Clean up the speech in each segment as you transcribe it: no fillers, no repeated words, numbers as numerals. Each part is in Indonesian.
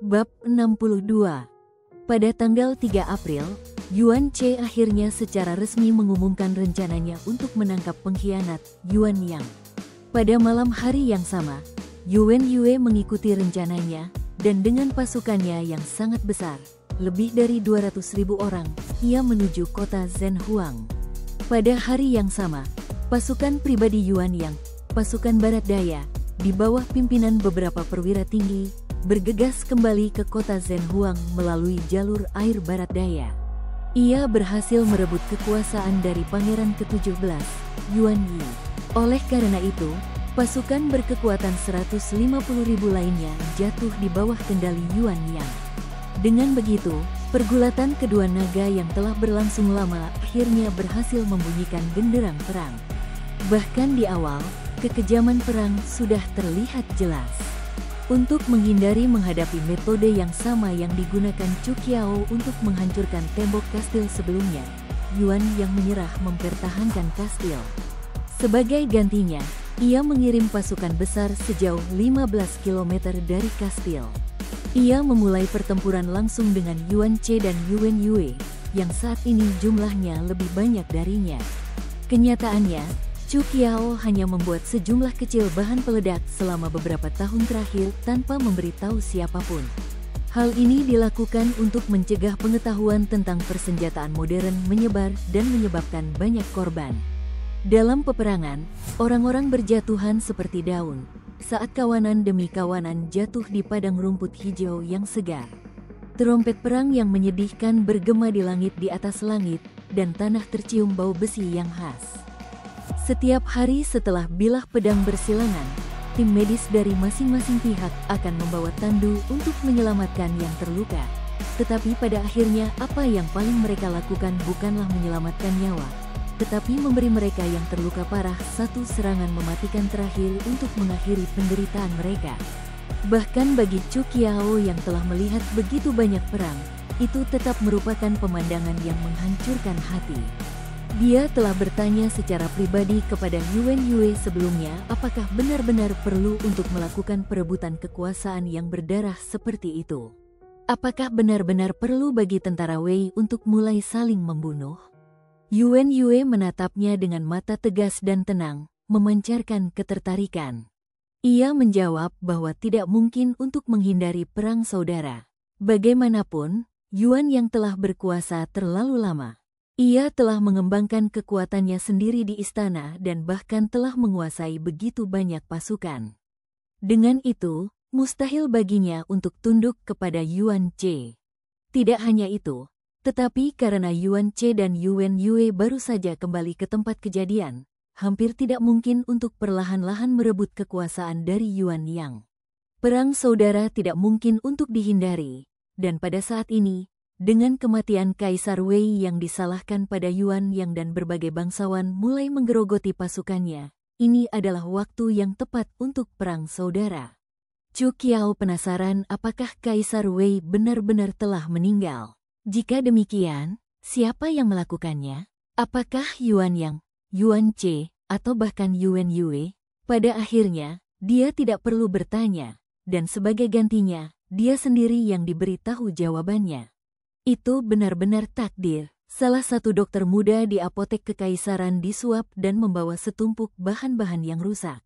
Bab 62. Pada tanggal 3 April, Yuan Che akhirnya secara resmi mengumumkan rencananya untuk menangkap pengkhianat Yuan Yang. Pada malam hari yang sama, Yuan Yue mengikuti rencananya, dan dengan pasukannya yang sangat besar, lebih dari 200.000 orang, ia menuju kota Zhenhuang. Pada hari yang sama, pasukan pribadi Yuan Yang, pasukan Barat Daya, di bawah pimpinan beberapa perwira tinggi, bergegas kembali ke kota Zhenhuang melalui jalur air Barat Daya. Ia berhasil merebut kekuasaan dari Pangeran ke-17, Yuan Yi. Oleh karena itu, pasukan berkekuatan 150.000 lainnya jatuh di bawah kendali Yuan Yang. Dengan begitu, pergulatan kedua naga yang telah berlangsung lama akhirnya berhasil membunyikan genderang perang. Bahkan di awal, kekejaman perang sudah terlihat jelas. Untuk menghindari menghadapi metode yang sama yang digunakan Chu Qiao untuk menghancurkan tembok kastil sebelumnya, Yuan yang menyerah mempertahankan kastil. Sebagai gantinya, ia mengirim pasukan besar sejauh 15 km dari kastil. Ia memulai pertempuran langsung dengan Yuan Che dan Yuan Yue, yang saat ini jumlahnya lebih banyak darinya. Kenyataannya, Chu Qiao hanya membuat sejumlah kecil bahan peledak selama beberapa tahun terakhir tanpa memberitahu siapapun. Hal ini dilakukan untuk mencegah pengetahuan tentang persenjataan modern menyebar dan menyebabkan banyak korban. Dalam peperangan, orang-orang berjatuhan seperti daun, saat kawanan demi kawanan jatuh di padang rumput hijau yang segar. Trompet perang yang menyedihkan bergema di langit di atas langit, dan tanah tercium bau besi yang khas. Setiap hari setelah bilah pedang bersilangan, tim medis dari masing-masing pihak akan membawa tandu untuk menyelamatkan yang terluka. Tetapi pada akhirnya apa yang paling mereka lakukan bukanlah menyelamatkan nyawa, tetapi memberi mereka yang terluka parah satu serangan mematikan terakhir untuk mengakhiri penderitaan mereka. Bahkan bagi Chu Qiao yang telah melihat begitu banyak perang, itu tetap merupakan pemandangan yang menghancurkan hati. Dia telah bertanya secara pribadi kepada Yuan Yue sebelumnya apakah benar-benar perlu untuk melakukan perebutan kekuasaan yang berdarah seperti itu. Apakah benar-benar perlu bagi tentara Wei untuk mulai saling membunuh? Yuan Yue menatapnya dengan mata tegas dan tenang, memancarkan ketertarikan. Ia menjawab bahwa tidak mungkin untuk menghindari perang saudara. Bagaimanapun, Yuan yang telah berkuasa terlalu lama. Ia telah mengembangkan kekuatannya sendiri di istana dan bahkan telah menguasai begitu banyak pasukan. Dengan itu, mustahil baginya untuk tunduk kepada Yuan Che. Tidak hanya itu, tetapi karena Yuan Che dan Yuan Yue baru saja kembali ke tempat kejadian, hampir tidak mungkin untuk perlahan-lahan merebut kekuasaan dari Yuan Yang. Perang saudara tidak mungkin untuk dihindari, dan pada saat ini, dengan kematian Kaisar Wei yang disalahkan pada Yuan Yang dan berbagai bangsawan mulai menggerogoti pasukannya, ini adalah waktu yang tepat untuk perang saudara. Chu Qiao penasaran apakah Kaisar Wei benar-benar telah meninggal. Jika demikian, siapa yang melakukannya? Apakah Yuan Yang, Yuan Che, atau bahkan Yuan Yue? Pada akhirnya, dia tidak perlu bertanya, dan sebagai gantinya, dia sendiri yang diberitahu jawabannya. Itu benar-benar takdir. Salah satu dokter muda di apotek kekaisaran disuap dan membawa setumpuk bahan-bahan yang rusak.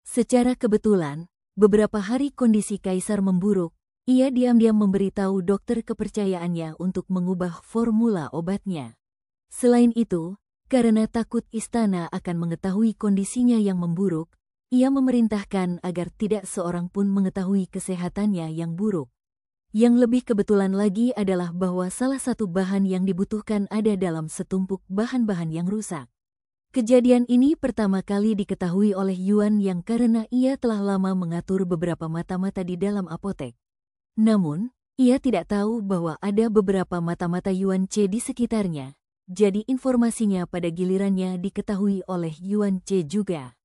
Secara kebetulan, beberapa hari kondisi kaisar memburuk, ia diam-diam memberitahu dokter kepercayaannya untuk mengubah formula obatnya. Selain itu, karena takut istana akan mengetahui kondisinya yang memburuk, ia memerintahkan agar tidak seorang pun mengetahui kesehatannya yang buruk. Yang lebih kebetulan lagi adalah bahwa salah satu bahan yang dibutuhkan ada dalam setumpuk bahan-bahan yang rusak. Kejadian ini pertama kali diketahui oleh Yuan Yang karena ia telah lama mengatur beberapa mata-mata di dalam apotek. Namun, ia tidak tahu bahwa ada beberapa mata-mata Yuan Che di sekitarnya, jadi informasinya pada gilirannya diketahui oleh Yuan Che juga.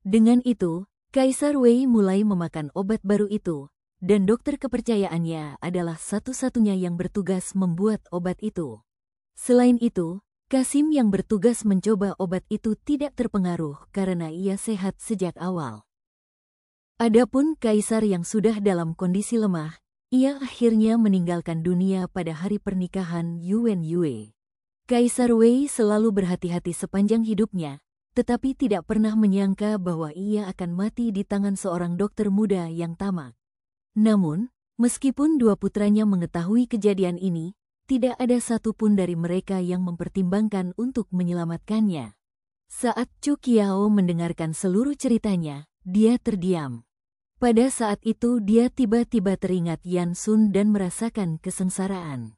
Dengan itu, Kaisar Wei mulai memakan obat baru itu, dan dokter kepercayaannya adalah satu-satunya yang bertugas membuat obat itu. Selain itu, Kasim yang bertugas mencoba obat itu tidak terpengaruh karena ia sehat sejak awal. Adapun Kaisar yang sudah dalam kondisi lemah, ia akhirnya meninggalkan dunia pada hari pernikahan Yuan Yue. Kaisar Wei selalu berhati-hati sepanjang hidupnya, tetapi tidak pernah menyangka bahwa ia akan mati di tangan seorang dokter muda yang tamak. Namun, meskipun dua putranya mengetahui kejadian ini, tidak ada satupun dari mereka yang mempertimbangkan untuk menyelamatkannya. Saat Chu Qiao mendengarkan seluruh ceritanya, dia terdiam. Pada saat itu dia tiba-tiba teringat Yan Sun dan merasakan kesengsaraan.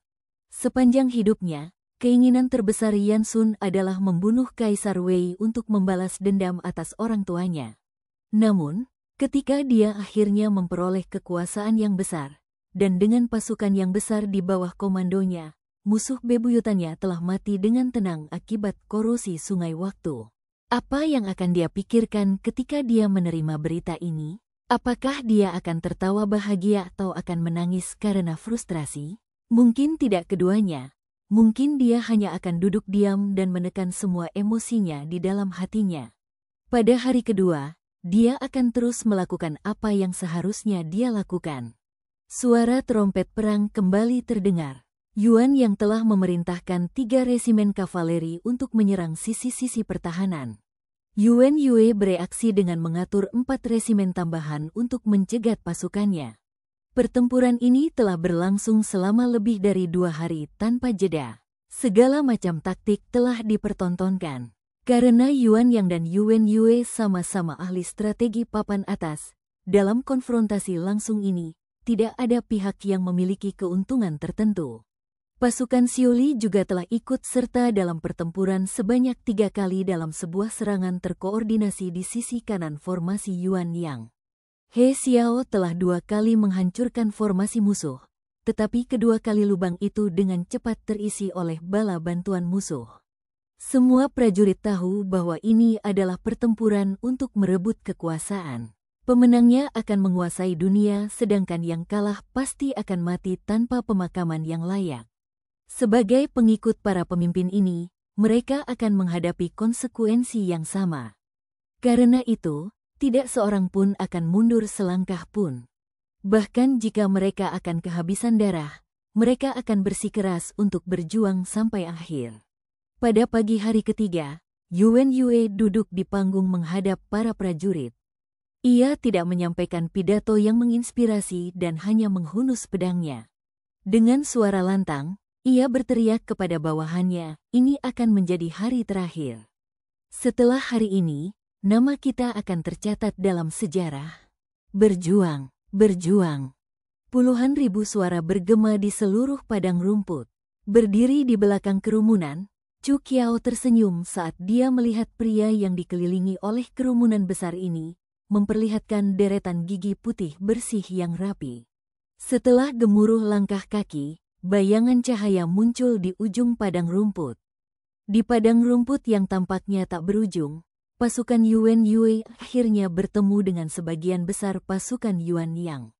Sepanjang hidupnya, keinginan terbesar Yan Sun adalah membunuh Kaisar Wei untuk membalas dendam atas orang tuanya. Namun, ketika dia akhirnya memperoleh kekuasaan yang besar, dan dengan pasukan yang besar di bawah komandonya, musuh bebuyutannya telah mati dengan tenang akibat korosi sungai waktu. Apa yang akan dia pikirkan ketika dia menerima berita ini? Apakah dia akan tertawa bahagia atau akan menangis karena frustrasi? Mungkin tidak keduanya. Mungkin dia hanya akan duduk diam dan menekan semua emosinya di dalam hatinya. Pada hari kedua, dia akan terus melakukan apa yang seharusnya dia lakukan. Suara trompet perang kembali terdengar. Yuan yang telah memerintahkan 3 resimen kavaleri untuk menyerang sisi-sisi pertahanan. Yuan Yue bereaksi dengan mengatur 4 resimen tambahan untuk mencegat pasukannya. Pertempuran ini telah berlangsung selama lebih dari 2 hari tanpa jeda. Segala macam taktik telah dipertontonkan. Karena Yuan Yang dan Yuan Yue sama-sama ahli strategi papan atas, dalam konfrontasi langsung ini, tidak ada pihak yang memiliki keuntungan tertentu. Pasukan Xiuli juga telah ikut serta dalam pertempuran sebanyak 3 kali dalam sebuah serangan terkoordinasi di sisi kanan formasi Yuan Yang. He Xiao telah 2 kali menghancurkan formasi musuh, tetapi kedua kali lubang itu dengan cepat terisi oleh bala bantuan musuh. Semua prajurit tahu bahwa ini adalah pertempuran untuk merebut kekuasaan. Pemenangnya akan menguasai dunia, sedangkan yang kalah pasti akan mati tanpa pemakaman yang layak. Sebagai pengikut para pemimpin ini, mereka akan menghadapi konsekuensi yang sama. Karena itu, tidak seorang pun akan mundur selangkah pun. Bahkan jika mereka akan kehabisan darah, mereka akan bersikeras untuk berjuang sampai akhir. Pada pagi hari ketiga, Yuan Yue duduk di panggung menghadap para prajurit. Ia tidak menyampaikan pidato yang menginspirasi dan hanya menghunus pedangnya. Dengan suara lantang, ia berteriak kepada bawahannya, ini akan menjadi hari terakhir. Setelah hari ini, nama kita akan tercatat dalam sejarah. Berjuang, berjuang. Puluhan ribu suara bergema di seluruh padang rumput. Berdiri di belakang kerumunan, Chu Qiao tersenyum saat dia melihat pria yang dikelilingi oleh kerumunan besar ini, memperlihatkan deretan gigi putih bersih yang rapi. Setelah gemuruh langkah kaki, bayangan cahaya muncul di ujung padang rumput. Di padang rumput yang tampaknya tak berujung, pasukan Yuan Yue akhirnya bertemu dengan sebagian besar pasukan Yuan Yang.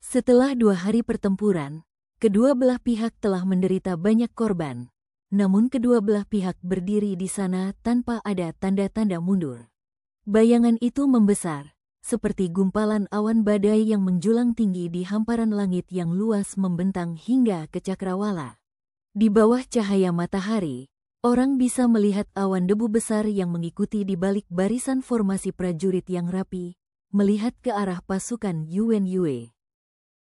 Setelah 2 hari pertempuran, kedua belah pihak telah menderita banyak korban, namun kedua belah pihak berdiri di sana tanpa ada tanda-tanda mundur. Bayangan itu membesar, seperti gumpalan awan badai yang menjulang tinggi di hamparan langit yang luas membentang hingga ke cakrawala. Di bawah cahaya matahari, orang bisa melihat awan debu besar yang mengikuti di balik barisan formasi prajurit yang rapi, melihat ke arah pasukan Yuan Yue.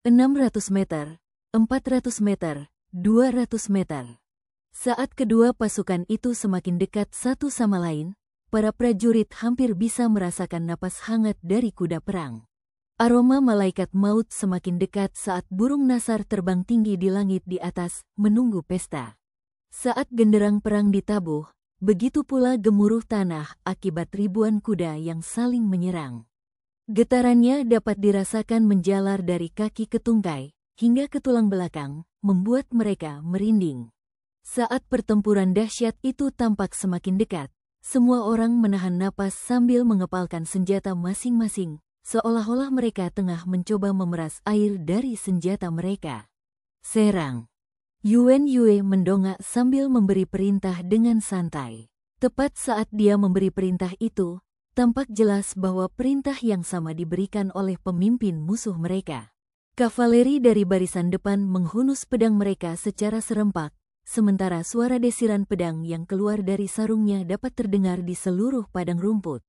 600 meter, 400 meter, 200 meter. Saat kedua pasukan itu semakin dekat satu sama lain, para prajurit hampir bisa merasakan napas hangat dari kuda perang. Aroma malaikat maut semakin dekat saat burung nasar terbang tinggi di langit di atas, menunggu pesta. Saat genderang perang ditabuh, begitu pula gemuruh tanah akibat ribuan kuda yang saling menyerang. Getarannya dapat dirasakan menjalar dari kaki ke tungkai, hingga ke tulang belakang, membuat mereka merinding. Saat pertempuran dahsyat itu tampak semakin dekat, semua orang menahan napas sambil mengepalkan senjata masing-masing, seolah-olah mereka tengah mencoba memeras air dari senjata mereka. Serang! Yuan Yue mendongak sambil memberi perintah dengan santai. Tepat saat dia memberi perintah itu, tampak jelas bahwa perintah yang sama diberikan oleh pemimpin musuh mereka. Kavaleri dari barisan depan menghunus pedang mereka secara serempak, sementara suara desiran pedang yang keluar dari sarungnya dapat terdengar di seluruh padang rumput.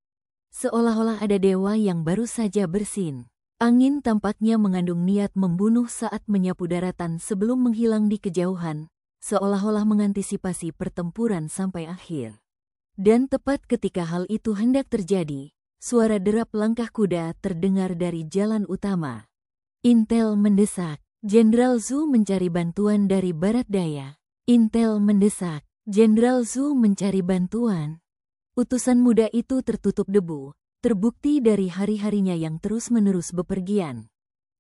Seolah-olah ada dewa yang baru saja bersin. Angin tampaknya mengandung niat membunuh saat menyapu daratan sebelum menghilang di kejauhan, seolah-olah mengantisipasi pertempuran sampai akhir. Dan tepat ketika hal itu hendak terjadi, suara derap langkah kuda terdengar dari jalan utama. Intel mendesak. Jenderal Zhu mencari bantuan dari barat daya. Intel mendesak. Jenderal Zhu mencari bantuan. Utusan muda itu tertutup debu, terbukti dari hari-harinya yang terus-menerus bepergian.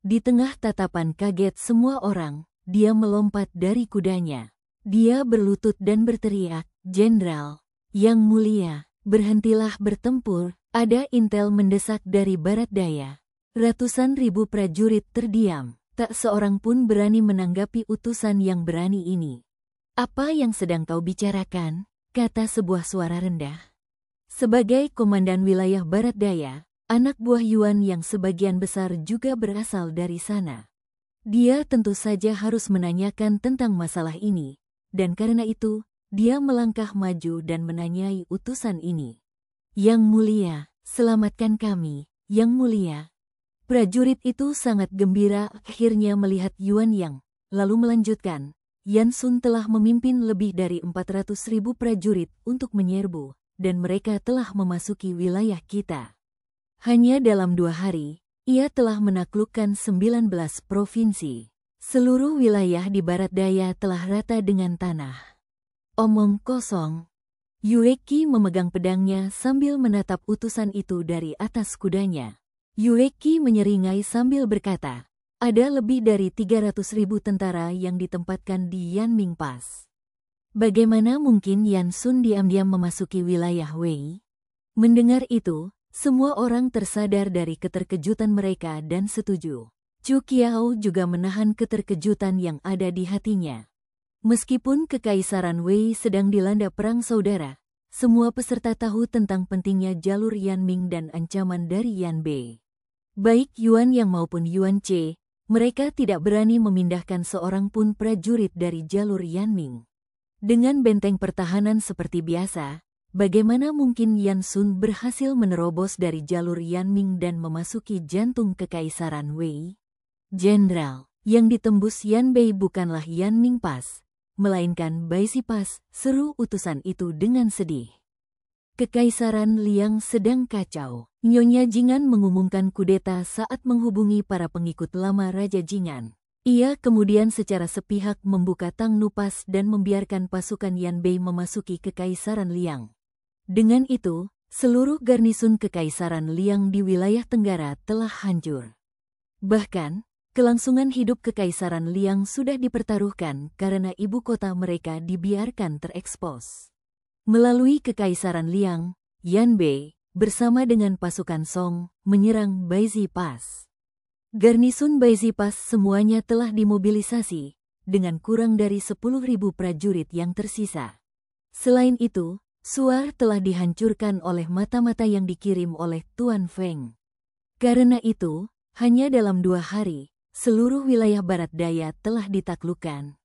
Di tengah tatapan kaget semua orang, dia melompat dari kudanya. Dia berlutut dan berteriak, "Jenderal, yang mulia, berhentilah bertempur." Ada intel mendesak dari barat daya. Ratusan ribu prajurit terdiam, tak seorang pun berani menanggapi utusan yang berani ini. "Apa yang sedang kau bicarakan?" kata sebuah suara rendah. Sebagai komandan wilayah barat daya, anak buah Yuan yang sebagian besar juga berasal dari sana. Dia tentu saja harus menanyakan tentang masalah ini, dan karena itu, dia melangkah maju dan menanyai utusan ini. "Yang mulia, selamatkan kami, yang mulia." Prajurit itu sangat gembira akhirnya melihat Yuan Yang, lalu melanjutkan, "Yan Sun telah memimpin lebih dari 400.000 prajurit untuk menyerbu, dan mereka telah memasuki wilayah kita. Hanya dalam 2 hari, ia telah menaklukkan 19 provinsi. Seluruh wilayah di barat daya telah rata dengan tanah." "Omong kosong." Yue Qi memegang pedangnya sambil menatap utusan itu dari atas kudanya. Yue Qi menyeringai sambil berkata, "Ada lebih dari 300.000 tentara yang ditempatkan di Yanming Pass. Bagaimana mungkin Yan Sun diam-diam memasuki wilayah Wei?" Mendengar itu, semua orang tersadar dari keterkejutan mereka dan setuju. Chu Qiao juga menahan keterkejutan yang ada di hatinya. Meskipun Kekaisaran Wei sedang dilanda perang saudara, semua peserta tahu tentang pentingnya jalur Yanming dan ancaman dari Yanbei. Baik Yuan Yang maupun Yuan Ce, mereka tidak berani memindahkan seorang pun prajurit dari jalur Yanming. Dengan benteng pertahanan seperti biasa, bagaimana mungkin Yan Sun berhasil menerobos dari jalur Yanming dan memasuki jantung Kekaisaran Wei? "Jenderal, yang ditembus Yanbei bukanlah Yanming Pass, melainkan Baisi Pass," seru utusan itu dengan sedih. Kekaisaran Liang sedang kacau. Nyonya Jingan mengumumkan kudeta saat menghubungi para pengikut lama Raja Jingan. Ia kemudian secara sepihak membuka Tang Nupas dan membiarkan pasukan Yanbei memasuki Kekaisaran Liang. Dengan itu, seluruh garnisun Kekaisaran Liang di wilayah Tenggara telah hancur. Bahkan, kelangsungan hidup Kekaisaran Liang sudah dipertaruhkan karena ibu kota mereka dibiarkan terekspos. Melalui Kekaisaran Liang, Yanbei, bersama dengan pasukan Song, menyerang Baisi Pass. Garnisun Baisi Pass semuanya telah dimobilisasi, dengan kurang dari 10.000 prajurit yang tersisa. Selain itu, Suar telah dihancurkan oleh mata-mata yang dikirim oleh Tuan Feng. Karena itu, hanya dalam 2 hari, seluruh wilayah barat daya telah ditaklukkan.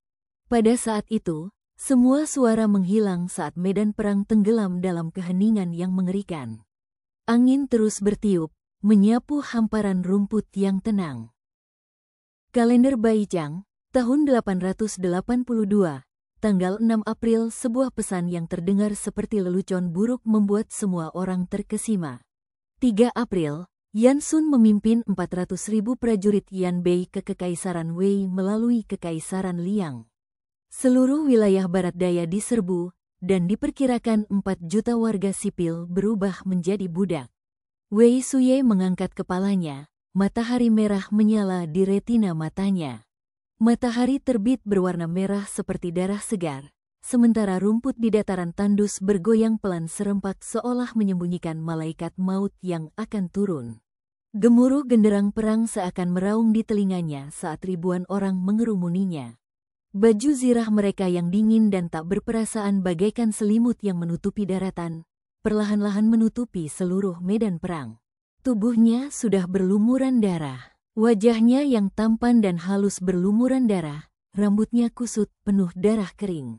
Pada saat itu, semua suara menghilang saat medan perang tenggelam dalam keheningan yang mengerikan. Angin terus bertiup, menyapu hamparan rumput yang tenang. Kalender Baijiang, tahun 882, tanggal 6 April. Sebuah pesan yang terdengar seperti lelucon buruk membuat semua orang terkesima. 3 April, Yan Sun memimpin 400.000 prajurit Yanbei ke Kekaisaran Wei melalui Kekaisaran Liang. Seluruh wilayah barat daya diserbu, dan diperkirakan 4 juta warga sipil berubah menjadi budak. Wei Suye mengangkat kepalanya, matahari merah menyala di retina matanya. Matahari terbit berwarna merah seperti darah segar, sementara rumput di dataran tandus bergoyang pelan serempak seolah menyembunyikan malaikat maut yang akan turun. Gemuruh genderang perang seakan meraung di telinganya saat ribuan orang mengerumuninya. Baju zirah mereka yang dingin dan tak berperasaan bagaikan selimut yang menutupi daratan, perlahan-lahan menutupi seluruh medan perang. Tubuhnya sudah berlumuran darah. Wajahnya yang tampan dan halus berlumuran darah, rambutnya kusut penuh darah kering.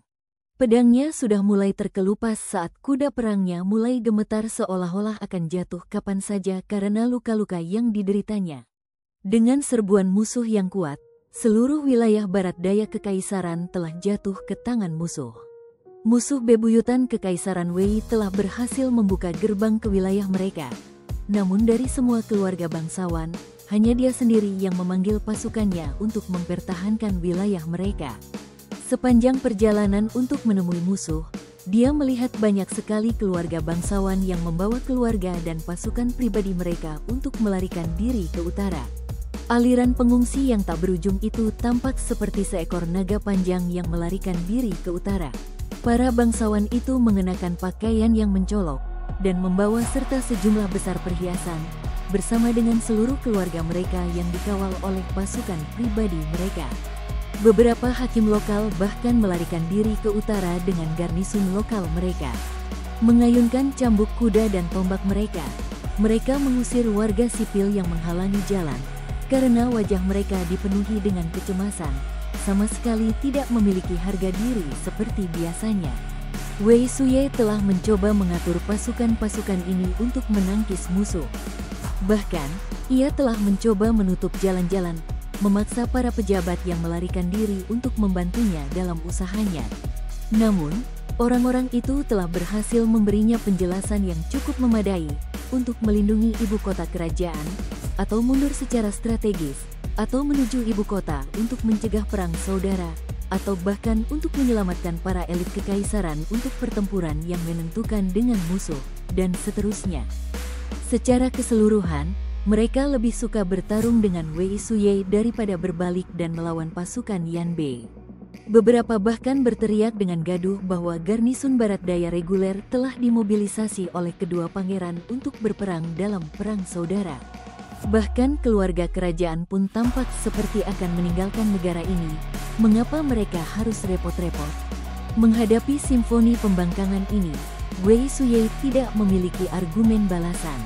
Pedangnya sudah mulai terkelupas saat kuda perangnya mulai gemetar seolah-olah akan jatuh kapan saja karena luka-luka yang dideritanya. Dengan serbuan musuh yang kuat, seluruh wilayah barat daya kekaisaran telah jatuh ke tangan musuh. Musuh bebuyutan kekaisaran Wei telah berhasil membuka gerbang ke wilayah mereka. Namun dari semua keluarga bangsawan, hanya dia sendiri yang memanggil pasukannya untuk mempertahankan wilayah mereka. Sepanjang perjalanan untuk menemui musuh, dia melihat banyak sekali keluarga bangsawan yang membawa keluarga dan pasukan pribadi mereka untuk melarikan diri ke utara. Aliran pengungsi yang tak berujung itu tampak seperti seekor naga panjang yang melarikan diri ke utara. Para bangsawan itu mengenakan pakaian yang mencolok dan membawa serta sejumlah besar perhiasan, bersama dengan seluruh keluarga mereka yang dikawal oleh pasukan pribadi mereka. Beberapa hakim lokal bahkan melarikan diri ke utara dengan garnisun lokal mereka. Mengayunkan cambuk kuda dan tombak mereka, mereka mengusir warga sipil yang menghalangi jalan, karena wajah mereka dipenuhi dengan kecemasan, sama sekali tidak memiliki harga diri seperti biasanya. Wei Suye telah mencoba mengatur pasukan-pasukan ini untuk menangkis musuh. Bahkan, ia telah mencoba menutup jalan-jalan, memaksa para pejabat yang melarikan diri untuk membantunya dalam usahanya. Namun, orang-orang itu telah berhasil memberinya penjelasan yang cukup memadai untuk melindungi ibu kota kerajaan, atau mundur secara strategis, atau menuju ibu kota untuk mencegah perang saudara, atau bahkan untuk menyelamatkan para elit kekaisaran untuk pertempuran yang menentukan dengan musuh, dan seterusnya. Secara keseluruhan, mereka lebih suka bertarung dengan Wei Suye daripada berbalik dan melawan pasukan Yan Bei. Beberapa bahkan berteriak dengan gaduh bahwa garnisun barat daya reguler telah dimobilisasi oleh kedua pangeran untuk berperang dalam perang saudara. Bahkan keluarga kerajaan pun tampak seperti akan meninggalkan negara ini. Mengapa mereka harus repot-repot? Menghadapi simfoni pembangkangan ini, Wei Suye tidak memiliki argumen balasan.